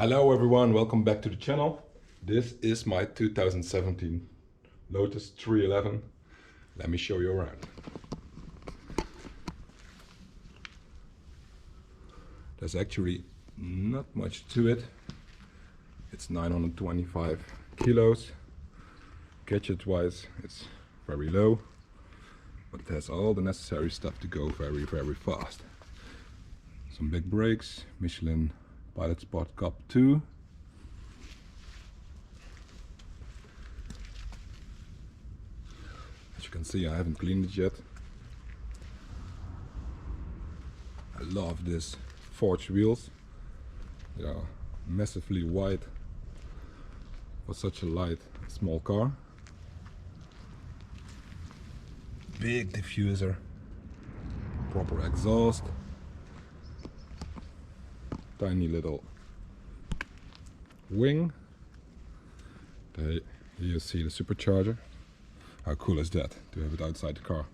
Hello everyone, welcome back to the channel. This is my 2017 Lotus 311. Let me show you around. There's actually not much to it. It's 925 kilos. Gadget wise it's very low, but it has all the necessary stuff to go very fast. Some big brakes, Michelin Pilot Sport Cup 2. As you can see, I haven't cleaned it yet. I love this forged wheels. They are massively wide for such a light, small car. Big diffuser, proper exhaust. Tiny little wing. Here you see the supercharger. How cool is that to have it outside the car?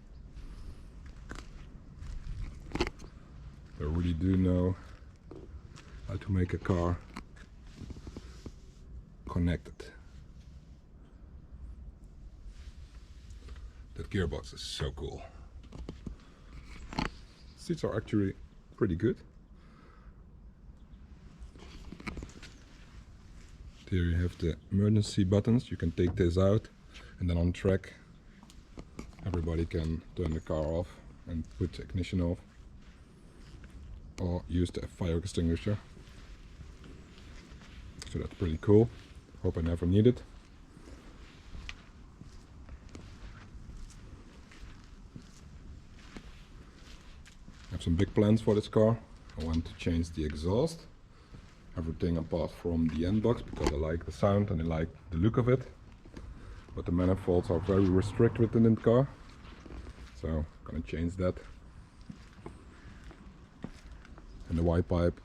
They really do know how to make a car connected. That gearbox is so cool. Seats are actually pretty good. Here you have the emergency buttons. You can take this out, and then on track everybody can turn the car off and put the ignition off, or use the fire extinguisher. So that's pretty cool. Hope I never need it. I have some big plans for this car. I want to change the exhaust. Everything apart from the end box, because I like the sound and I like the look of it. But the manifolds are very restricted in the car, so I'm gonna change that. And the Y pipe,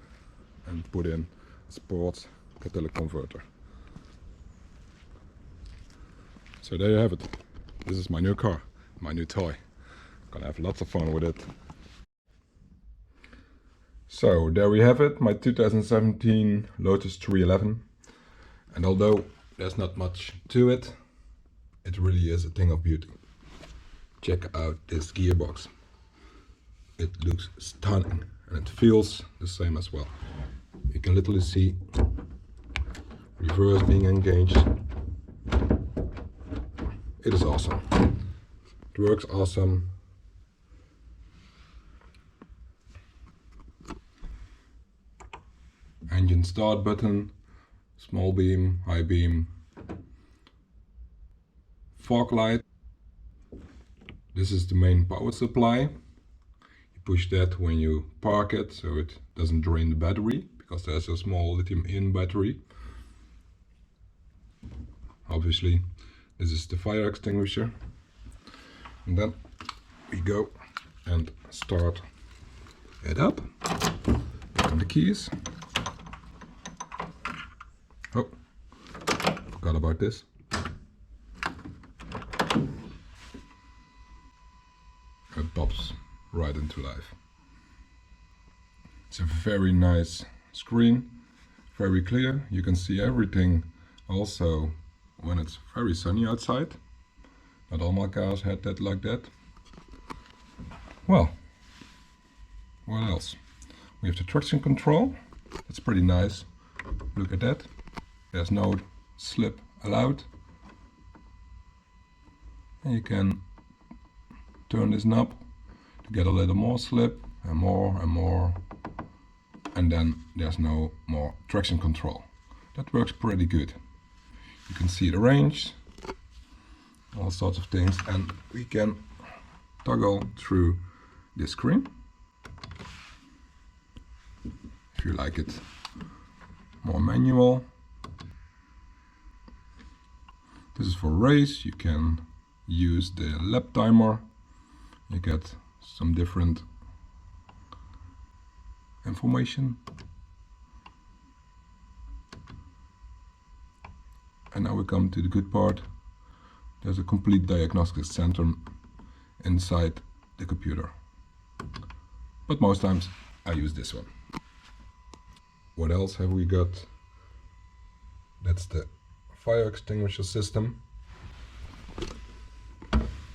and put in a sports catalytic converter. So there you have it. This is my new car, my new toy. I'm gonna have lots of fun with it. So there we have it, my 2017 Lotus 311. And although there's not much to it, it really is a thing of beauty. Check out this gearbox. It looks stunning and it feels the same as well. You can literally see reverse being engaged. It is awesome. It works awesome. Engine start button, small beam, high beam, fog light. This is the main power supply. You push that when you park it, so it doesn't drain the battery, because there's a small lithium-ion battery. Obviously, this is the fire extinguisher. And then we go and start it up. And the keys. Oh, forgot about this. It pops right into life. It's a very nice screen, very clear. You can see everything also when it's very sunny outside. Not all my cars had that like that. Well, what else? We have the traction control. That's pretty nice. Look at that. There's no slip allowed. And you can turn this knob to get a little more slip and more and more. And then there's no more traction control. That works pretty good. You can see the range, all sorts of things, and we can toggle through this screen. If you like it more manual. This is for race. You can use the lap timer. You get some different information. And now we come to the good part. There's a complete diagnostic center inside the computer. But most times I use this one. What else have we got? That's the fire extinguisher system.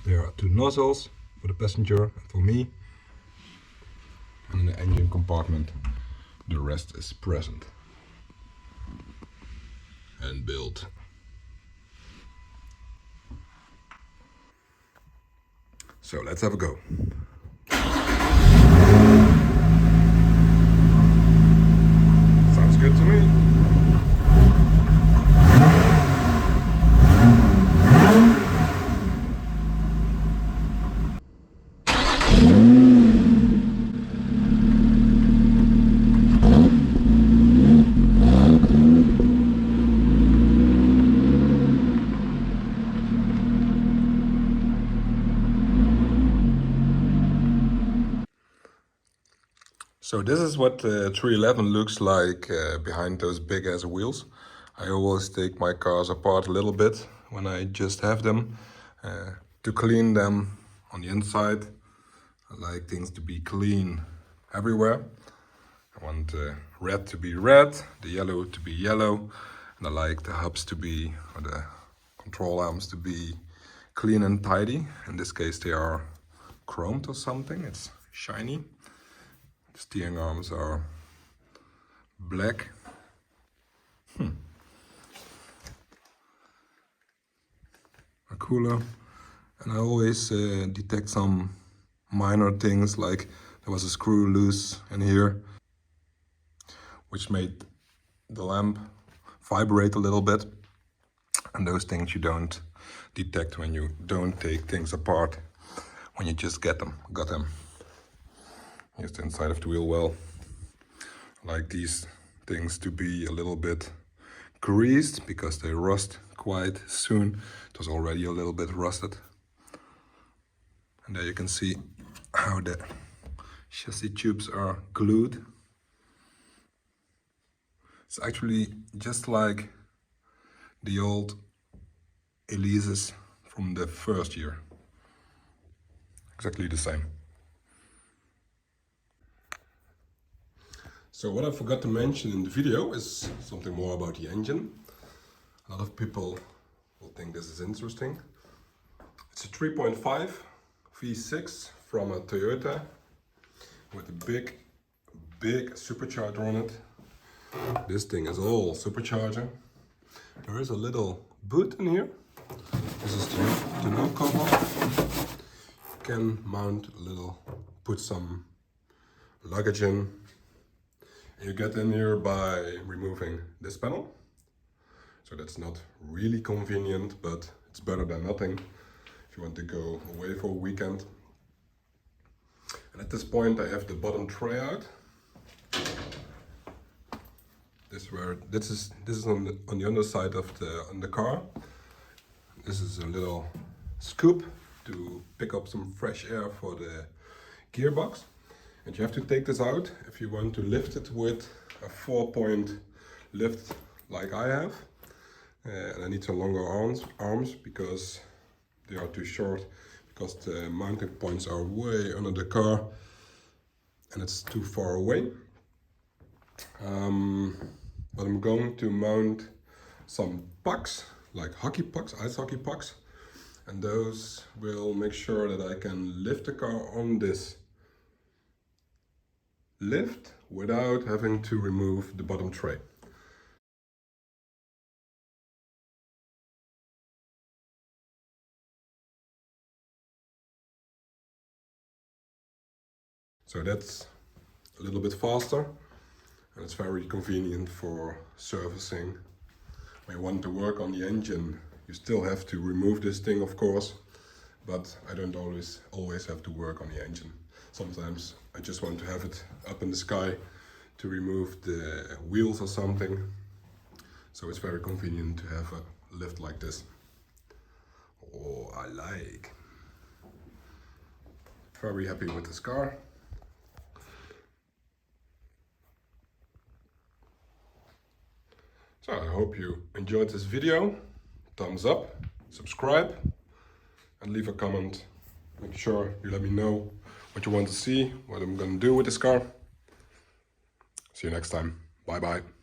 There are two nozzles for the passenger and for me. And in the engine compartment, the rest is present and built. So let's have a go. Sounds good to me. So this is what the 311 looks like behind those big ass wheels. I always take my cars apart a little bit when I just have them to clean them on the inside. I like things to be clean everywhere. I want the red to be red, the yellow to be yellow, and I like the hubs to be, or the control arms to be clean and tidy. In this case they are chromed or something, it's shiny. The steering arms are black. A cooler. And I always detect some minor things, like there was a screw loose in here, which made the lamp vibrate a little bit. And those things you don't detect when you don't take things apart, when you just got them. Here's the inside of the wheel well. I like these things to be a little bit greased because they rust quite soon. It was already a little bit rusted. And there you can see how the chassis tubes are glued. It's actually just like the old Elises from the first year. Exactly the same. So what I forgot to mention in the video is something more about the engine. A lot of people will think this is interesting. It's a 3.5 V6 from a Toyota with a big supercharger on it. This thing is all supercharger. There is a little boot in here. This is the no cover. You can mount a little, put some luggage in. You get in here by removing this panel. So that's not really convenient, but it's better than nothing if you want to go away for a weekend. And at this point I have the bottom tray out. This is on the underside of the car. This is a little scoop to pick up some fresh air for the gearbox. And you have to take this out if you want to lift it with a 4-point lift like I have. And I need some longer arms because they are too short, because the mounting points are way under the car and it's too far away. But I'm going to mount some pucks, like ice hockey pucks, and those will make sure that I can lift the car on this lift without having to remove the bottom tray. So that's a little bit faster and it's very convenient for servicing. When you want to work on the engine, you still have to remove this thing, of course, but I don't always have to work on the engine. Sometimes I just want to have it up in the sky to remove the wheels or something. So it's very convenient to have a lift like this. Oh, I like. Very happy with this car. So I hope you enjoyed this video. Thumbs up, subscribe, and leave a comment. Make sure you let me know what you want to see, what I'm gonna do with this car. See you next time. Bye bye.